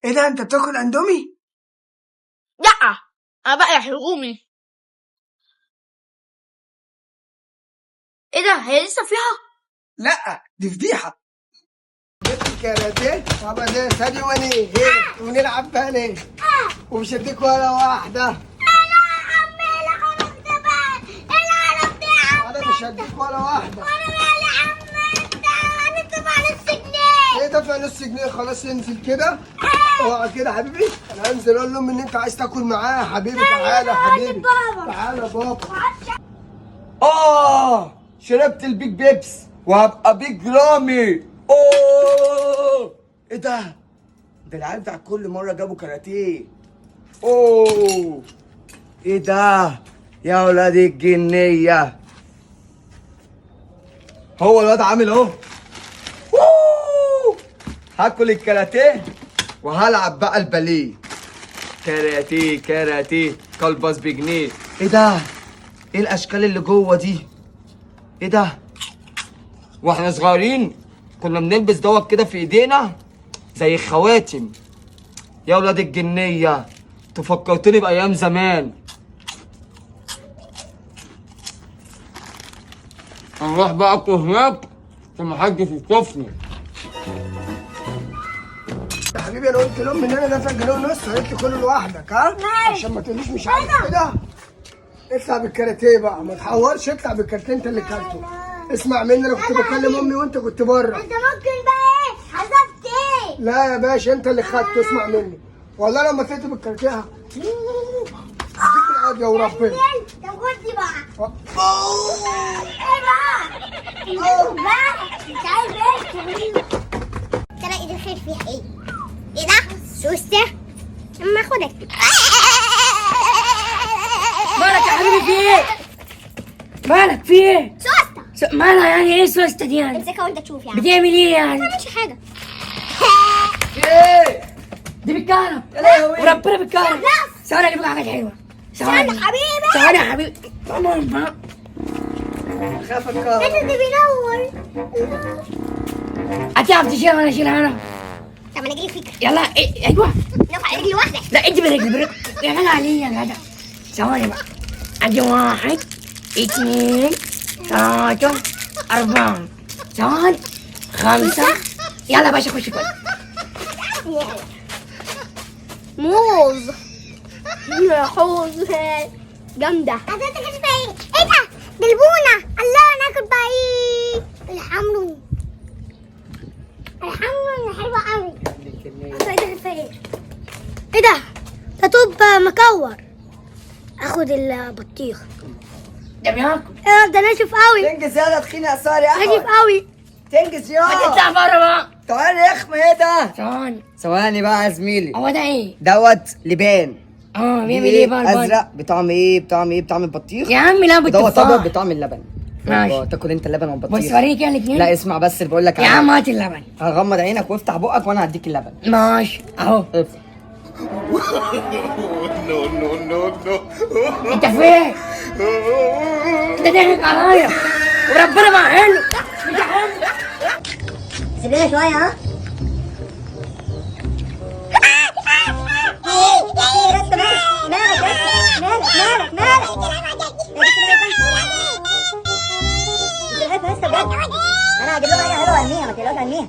ايه ده، انت بتاكل اندومي؟ لا، انا بقى حلقومي. ايه ده، هي لسه فيها؟ لا دي فضيحه. جبت الكاراتيه طبعا ده ثاني وني ونلعب بقى ليه ومش هديك ولا واحده. انا مش هديك ولا واحده. ايه دفع نص جنيه؟ خلاص انزل كده. اوعى كده يا حبيبي، انا هنزل اقول لهم ان انت عايز تاكل معاه يا حبيبي. تعالى يا حبيبي، تعالى يا بابا. شربت البيج بيبس وهبقى بيج رامي. ايه ده العيال بتاع كل مره جابوا كاراتيه. ايه ده يا ولاد الجنيه، هو الواد عامل اهو. هاكل الكاراتيه وهلعب بقى الباليه. كاراتيه كاراتيه كلبس بجنيه. ايه ده، ايه الاشكال اللي جوه دي؟ ايه ده، واحنا صغيرين كنا بنلبس دوت كده في ايدينا زي خواتم. يا ولاد الجنيه تفكرتني بايام زمان. هنروح بقى اكل هناك عشان محدش يشوفني. يا حبيبي انا قلت لهم ان انا دافع جنيه ونص، قلت كل لوحدك ها عشان ما تقوليش مش عارف كده. اطلع بالكاراتيه بقى، ما تحورش، اطلع بالكاراتيه انت اللي كلته. اسمع مني، انا كنت بكلم امي وانت كنت بره. انت ممكن بقى ايه حذفت ايه؟ لا يا باشا انت اللي خدته، اسمع مني. والله لما طلعت بالكاراتيه هديك القاضية وربنا. طب خد دي بقى. ايه بقى مش عايز ايه؟ ترى ايد الخير فيها ايه؟ ايه ده؟ سوسته؟ اما اخدك. مالك يا حبيبي، في ايه؟ مالك في ايه؟ سوسته مالها يعني؟ ايه سوسته دي يعني؟ امسكها وانت تشوف يعني. بتعمل ايه يعني؟ ما تعملش حاجه. ايه دي بالكهرب يا لهوي. وربنا بالكهرب. خلاص. ثواني اجيب لك حاجات حلوه. استنى حبيبي. ثواني يا حبيبي. ماما خافك انت اللي بينور. هتعرف تشيلها ولا اشيلها انا؟ طب انا اجيلك فكره. يلا إيه؟ ايوه. نرفع رجلي واحده. لا ادي برجلي يا جدع علي يا جدع. ثواني بقى. ادي 1 2 3 4 ثواني 5. يلا يا باشا خش كل. موز. يا حوز جامده. انت كده ايه؟ ايه ده؟ دلبونه. الله ناكل بقى ايه؟ الحمرو. الحمرو حلوه قوي. ايه ده؟ ده طوب مكور. اخد البطيخ. ده بياكل. ايه ده ناشف قوي. تنجز يلا تخين يا ساري يا ناشف احمد. قوي. تنجز يلا. هتطلع بره بقى. تعالى يا اخمه. ايه ده؟ ثواني. ثواني بقى يا زميلي. هو ده ايه؟ دوت لبان. بيعمل ايه بقى البان؟ ازرق بطعم ايه؟ بطعم ايه؟ بطعم البطيخ. يا عم لا دوت بالتفاح. ابيض بطعم اللبن. ماشي. تاكل انت اللبن والبطيخ. بص وريني كده الاثنين. لا اسمع بس اللي بقول لك يا عم هات اللبن. هغمض عينك وافتح بقك وانا هديك اللبن. ماشي اهو. افتح. انت فين؟ انت ضحك عليا وربنا ما حلو. مش حلو. سيب لنا شويه ها. انا هجيب له حاجه حلوه ارميها، ما تقلقش ارميها.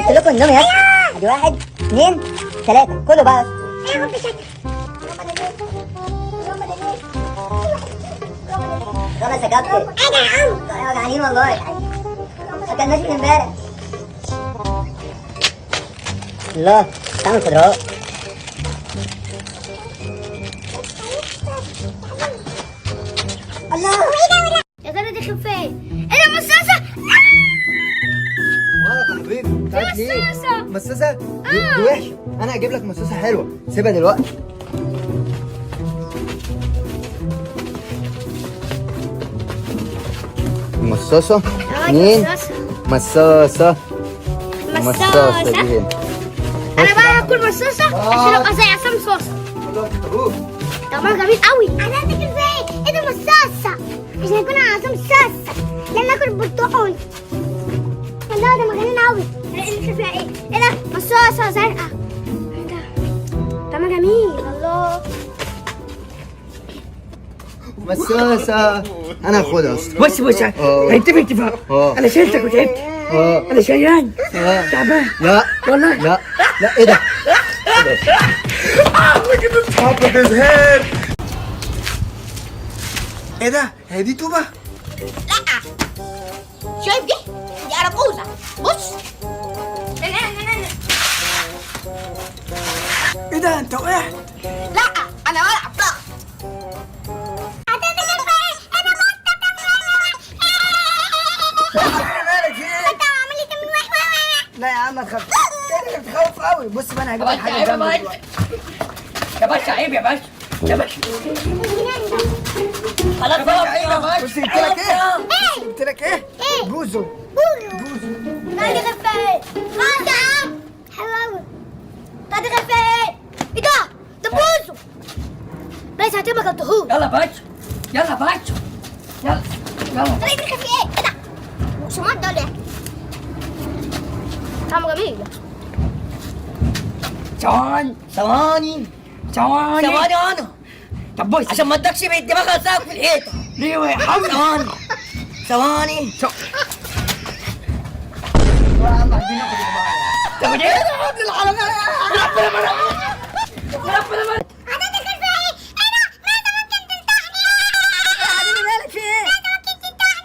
قلت لكم انهم يا ادي 1 2 3 كله بقى. خلاص يا كابتن. انا وجعانين والله. ما كلناش من امبارح. الله تعمل خضروات. الله يا ترى دي خفايه. ايه ده مصاصه؟ يا حبيبي تعالى ليه؟ مصاصة. مصاصه؟ دي وحشه. انا هجيب لك مصاصه حلوه، سيبها دلوقتي. مصاصه 2 مصاصه دي هنا. انا بقى هاكل مصاصه عشان ابقى زي عصام صوصه. طعمها جميل قوي. انا هاكل فين؟ ايه ده مصاصه عشان اكون عصام صوصه. يلا ناكل مساسة. انا هاخدها اصلا. بص هنتفق اتفاق. انا شلتك وتعبت. انا شيان تعبان. لا والله لا لا، ايه ده؟ حبة ازهار. ايه ده؟ هي دي توبة؟ لا، شايف دي أرجوزة. بص. ايه ده؟ انت وقعت. لا، أنا بلعب ضغط. لا يا عم ما تخافش. انت بتخوف قوي. بص بقى انا هجيب لك حاجه جنبك دلوقتي. يا باشا عيب يا باشا. يا باشا خلاص بقى. بص جبت لك ايه؟ جبت لك ايه؟ بوزو. طاقة خفاف. خلاص يا عم. حلو أوي. طاقة خفاف. إيه ده؟ ده بوزو. بس هتبقى كالدهون. يلا باشا. يلا باشا. يلا يلا. طريقة الخفاف إيه؟ إيه ده؟ شمال ده ولا إيه؟ طعمه جميل. ثواني انا. طب بص عشان ما ادكش بالدماغ هساك في الحيطه. ليه يا حمد؟ ثواني. طب ليه؟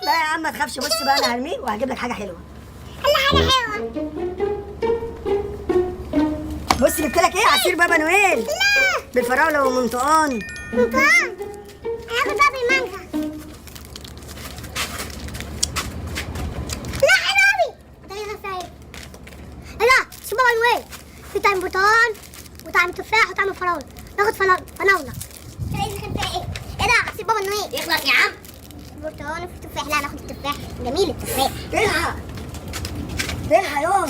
لا يا عم ما تخافش. بص بقى انا هرميه وهجيب لك حاجه حلوه. حاجة حلوة. بص جبت لك ايه؟ عصير بابا نويل. لا. بالفراوله والمنطقان. ممتاز. هاخد بقى بالمانجا. لا حلو أوي. طريقة خفاف. لا، شو بابا نويل. في طعم برتقال وطعم تفاح وطعم فراولة. ناخد فراولة. طريقة خفاف إيه؟ إيه ده؟ عصير بابا نويل. يخلص يا عم. برتقال وفي تفاح. لا، ناخد التفاح. جميل التفاح. الحق يوم.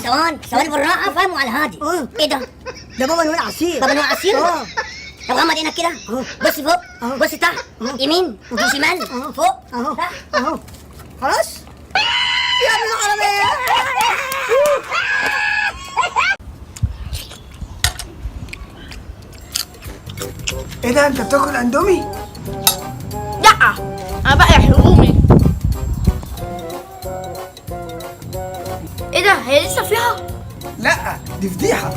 ثواني بالراحه فاهموا على الهادي. ايه ده؟ ده بابا نويل عصير. بابا نوع عصير؟ اه. طب غمض عينك كده. بص فوق. بص تحت. يمين. شمال. فوق. اهو تحت. اهو. خلاص. يا ابن العربية. ايه ده؟ انت بتاكل اندومي؟ لا، أنا بقى يحرقوني. ايه ده؟ هي لسه فيها؟ لا، دي فضيحة.